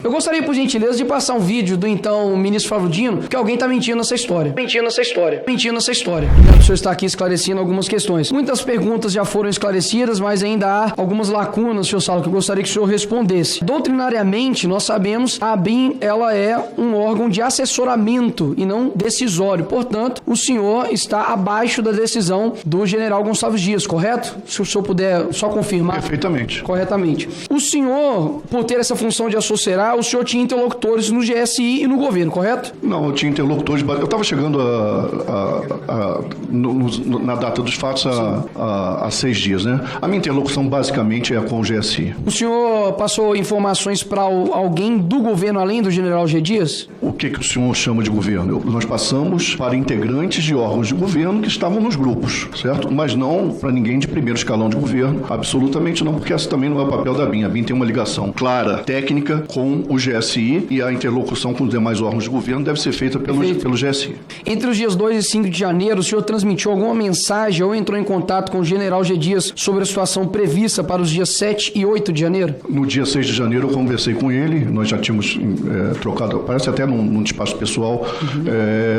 Eu gostaria, por gentileza, de passar um vídeo do então ministro Flávio Dino, porque alguém está mentindo nessa história. Mentindo nessa história. O senhor está aqui esclarecendo algumas questões. Muitas perguntas já foram esclarecidas, mas ainda há algumas lacunas, senhor Saulo, que eu gostaria que o senhor respondesse. Doutrinariamente, nós sabemos, a ABIN, ela é um órgão de assessoramento e não decisório. Portanto, o senhor está abaixo da decisão do general Gonçalves Dias, correto? Se o senhor puder só confirmar. Perfeitamente. Corretamente. O senhor, por ter essa função de assessorar, o senhor tinha interlocutores no GSI e no governo, correto? Não, eu tinha interlocutores. Eu estava chegando na data dos fatos há 6 dias, né? A minha interlocução basicamente é com o GSI. O senhor passou informações para alguém do governo além do general G. Dias? O que o senhor chama de governo? Nós passamos para integrantes de órgãos de governo que estavam nos grupos, certo? Mas não para ninguém de primeiro escalão de governo. Absolutamente não, porque esse também não é o papel da ABIN. A ABIN tem uma ligação clara, técnica, com o GSI, e a interlocução com os demais órgãos de governo deve ser feita pelo GSI. Entre os dias 2 e 5 de janeiro, o senhor transmitiu alguma mensagem ou entrou em contato com o general G. Dias sobre a situação prevista para os dias 7 e 8 de janeiro? No dia 6 de janeiro eu conversei com ele, nós já tínhamos trocado, parece até num espaço pessoal,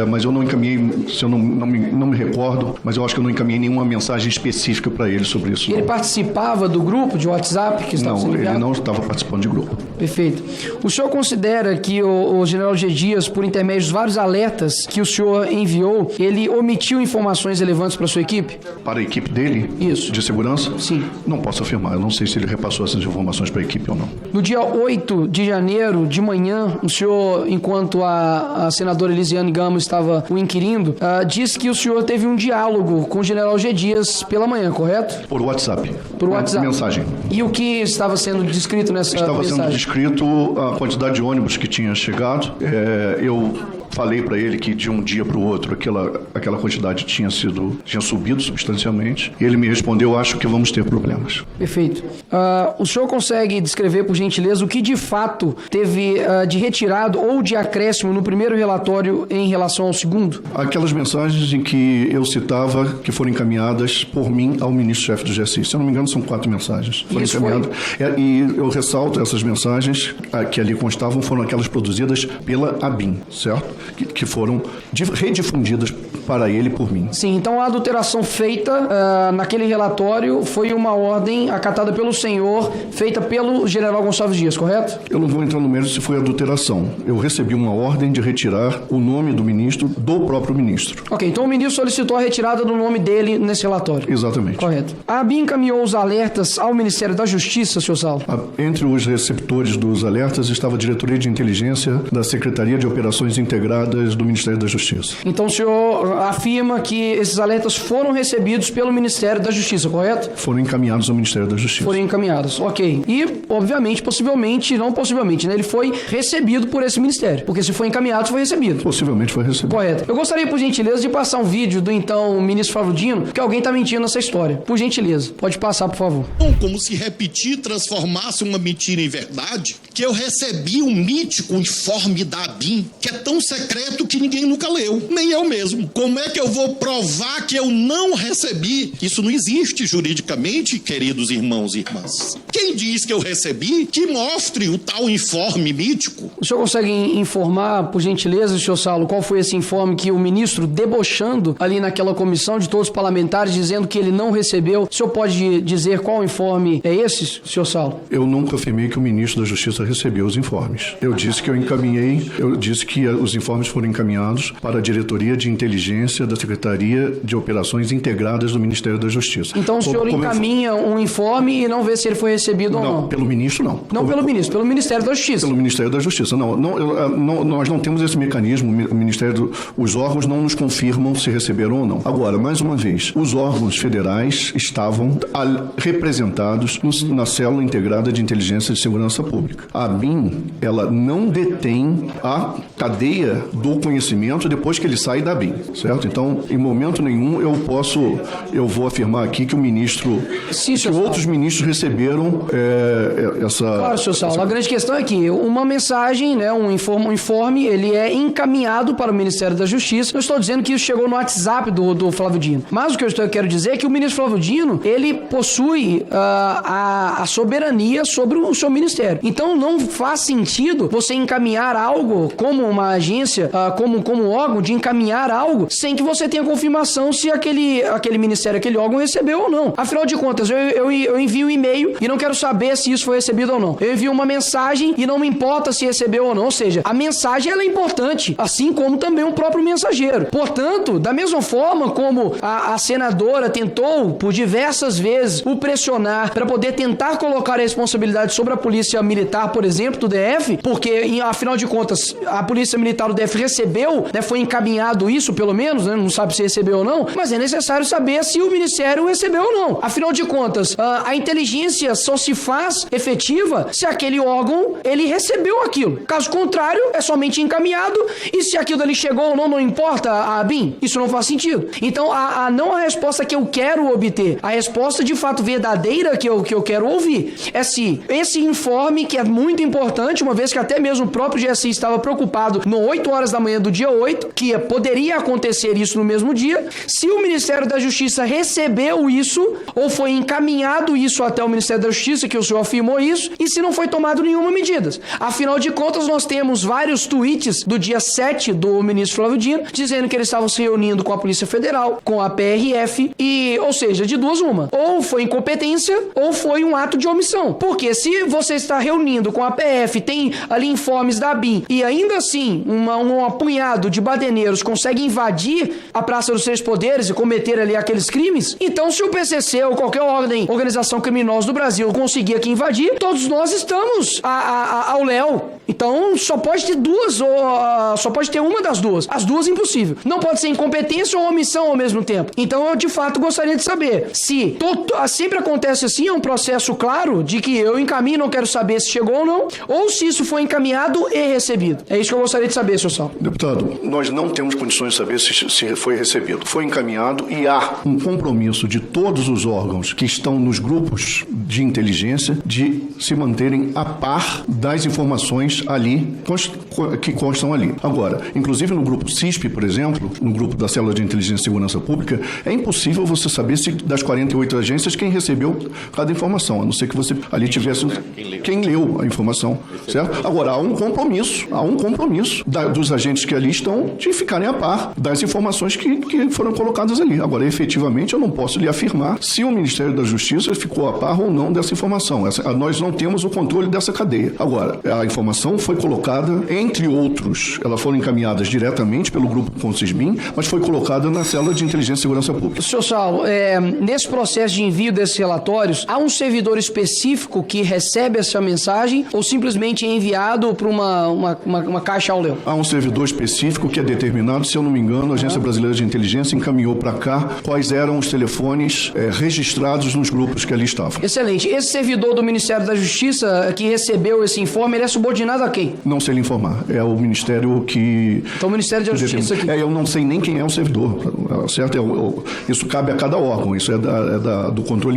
mas eu não encaminhei, se eu não me recordo, mas eu acho que eu não encaminhei nenhuma mensagem específica para ele sobre isso. Ele participava do grupo de WhatsApp que estava sendo enviado? Ele não estava participando de grupo. Perfeito. O senhor considera que o general G. Dias, por intermédio dos vários alertas que o senhor enviou, ele omitiu informações relevantes para a sua equipe? Para a equipe dele? Isso. De segurança? Sim. Não posso afirmar. Eu não sei se ele repassou essas informações para a equipe ou não. No dia 8 de janeiro, de manhã, o senhor, enquanto a senadora Elisiane Gama estava o inquirindo, disse que o senhor teve um diálogo com o general G. Dias pela manhã, correto? Por WhatsApp. Por WhatsApp. Mensagem. E o que estava sendo descrito nessa mensagem? Estava sendo descrito a quantidade de ônibus que tinha chegado. Eu falei para ele que de um dia para o outro aquela quantidade tinha subido substancialmente. E ele me respondeu: acho que vamos ter problemas. Perfeito. O senhor consegue descrever, por gentileza, o que de fato teve de retirado ou de acréscimo no primeiro relatório em relação ao segundo? Aquelas mensagens em que eu citava que foram encaminhadas por mim ao ministro-chefe do GSI. Se eu não me engano, são 4 mensagens. Foram encaminhadas. E eu ressalto, essas mensagens que ali constavam foram aquelas produzidas pela ABIN, certo? Que foram redifundidas para ele por mim. Sim, então a adulteração feita naquele relatório foi uma ordem acatada pelo senhor, feita pelo general Gonçalves Dias, correto? Eu não vou entrar no mérito se foi adulteração. Eu recebi uma ordem de retirar o nome do ministro do próprio ministro. Ok, então o ministro solicitou a retirada do nome dele nesse relatório. Exatamente. Correto. A ABIN encaminhou os alertas ao Ministério da Justiça, senhor Saulo? Entre os receptores dos alertas estava a Diretoria de Inteligência da Secretaria de Operações Integradas do Ministério da Justiça. Então o senhor afirma que esses alertas foram recebidos pelo Ministério da Justiça, correto? Foram encaminhados ao Ministério da Justiça. Foram encaminhados, ok. E, obviamente, possivelmente, não possivelmente, né? Ele foi recebido por esse ministério. Porque se foi encaminhado, foi recebido. Possivelmente foi recebido. Correto. Eu gostaria, por gentileza, de passar um vídeo do então ministro Flávio Dino, porque alguém está mentindo nessa história. Por gentileza. Pode passar, por favor. Como se repetir transformasse uma mentira em verdade, que eu recebi um mítico informe da ABIN, que é tão secreto que ninguém nunca leu, nem eu mesmo. Como é que eu vou provar que eu não recebi? Isso não existe juridicamente, queridos irmãos e irmãs. Quem diz que eu recebi, que mostre o tal informe mítico. O senhor consegue informar, por gentileza, senhor Saulo, qual foi esse informe que o ministro, debochando ali naquela comissão de todos os parlamentares, dizendo que ele não recebeu? O senhor pode dizer qual informe é esse, senhor Saulo? Eu nunca afirmei que o ministro da Justiça recebeu os informes. Eu disse que os informes foram encaminhados para a Diretoria de Inteligência da Secretaria de Operações Integradas do Ministério da Justiça. Então o senhor encaminha um informe e não vê se ele foi recebido ou não? Não, pelo ministro não. Não pelo ministro, pelo Ministério da Justiça. Pelo Ministério da Justiça, não. Nós não temos esse mecanismo, os órgãos não nos confirmam se receberam ou não. Agora, mais uma vez, os órgãos federais estavam representados na Célula Integrada de Inteligência e Segurança Pública. A ABIN, ela não detém a cadeia do conhecimento depois que ele sai da ABIN, certo? Então, em momento nenhum eu vou afirmar aqui que o ministro, Sim, que outros ministros receberam essa... Claro, senhor Saulo, a grande questão é que uma mensagem, né, um informe, ele é encaminhado para o Ministério da Justiça. Eu estou dizendo que isso chegou no WhatsApp do Flávio Dino. Mas o que eu quero dizer é que o ministro Flávio Dino, ele possui a soberania sobre o seu ministério. Então não faz sentido você encaminhar algo como uma agência, como órgão, de encaminhar algo sem que você tenha confirmação se aquele ministério, aquele órgão recebeu ou não. Afinal de contas, eu envio um e-mail e não quero saber se isso foi recebido ou não. Eu envio uma mensagem e não me importa se recebeu ou não. Ou seja, a mensagem ela é importante, assim como também o próprio mensageiro. Portanto, da mesma forma como a senadora tentou por diversas vezes o pressionar para poder tentar colocar a responsabilidade sobre a polícia militar, por exemplo, do DF, porque afinal de contas a polícia militar do DF recebeu, né, foi encaminhado isso pelo menos, né, não sabe se recebeu ou não, mas é necessário saber se o ministério recebeu ou não. Afinal de contas, a inteligência só se faz efetiva se aquele órgão ele recebeu aquilo. Caso contrário, é somente encaminhado e se aquilo ali chegou ou não, não importa a BIM. Isso não faz sentido. Então, não a resposta que eu quero obter, a resposta de fato verdadeira que eu quero ouvir é se esse informe, que é muito importante, uma vez que até mesmo o próprio GSI estava preocupado no 8 horas da manhã do dia 8, que poderia acontecer isso no mesmo dia, se o Ministério da Justiça recebeu isso, ou foi encaminhado isso até o Ministério da Justiça, que o senhor afirmou isso, e se não foi tomado nenhuma medida. Afinal de contas, nós temos vários tweets do dia 7 do ministro Flávio Dino, dizendo que eles estavam se reunindo com a Polícia Federal, com a PRF, ou seja, de duas uma. Ou foi incompetência, ou foi um ato de omissão. Porque se você está reunindo com a PF, tem ali informes da BIM, e ainda assim, um apunhado de badeneiros consegue invadir a Praça dos Três Poderes e cometer ali aqueles crimes, então se o PCC ou qualquer organização criminosa do Brasil conseguir aqui invadir, todos nós estamos ao léu. Então só pode ter duas, ou só pode ter uma das duas. As duas impossível. Não pode ser incompetência ou omissão ao mesmo tempo. Então eu de fato gostaria de saber se sempre acontece assim, é um processo claro de que eu encaminho, não quero saber se chegou ou se isso foi encaminhado e recebido. É isso que eu gostaria de saber, senhor Saulo. Deputado, nós não temos condições de saber se foi recebido. Foi encaminhado e há um compromisso de todos os órgãos que estão nos grupos de inteligência de se manterem a par das informações ali, que constam ali. Agora, inclusive no grupo CISP, por exemplo, no grupo da Célula de Inteligência e Segurança Pública, é impossível você saber se das 48 agências quem recebeu cada informação, a não ser que você ali tivesse quem leu a informação, certo? Agora, há um compromisso dos agentes que ali estão de ficarem a par das informações que foram colocadas ali. Agora, efetivamente, eu não posso lhe afirmar se o Ministério da Justiça ficou a par ou não dessa informação. Nós não temos o controle dessa cadeia. Agora, a informação foi colocada, entre outros, elas foram encaminhadas diretamente pelo grupo CONCISBIM, mas foi colocada na Célula de Inteligência e Segurança Pública. Senhor Saulo, nesse processo de envio desses relatórios, há um servidor específico que recebe essa mensagem ou simplesmente é enviado para uma caixa ao leão? Há um servidor específico que é determinado, se eu não me engano, a Agência Brasileira de Inteligência encaminhou para cá quais eram os telefones registrados nos grupos que ali estavam. Excelente. Esse servidor do Ministério da Justiça que recebeu esse informe, ele é subordinado a quem? Não sei lhe informar. É o Ministério que... Então o Ministério da Justiça aqui. Eu não sei nem quem é o servidor, certo? Isso cabe a cada órgão, isso é do controle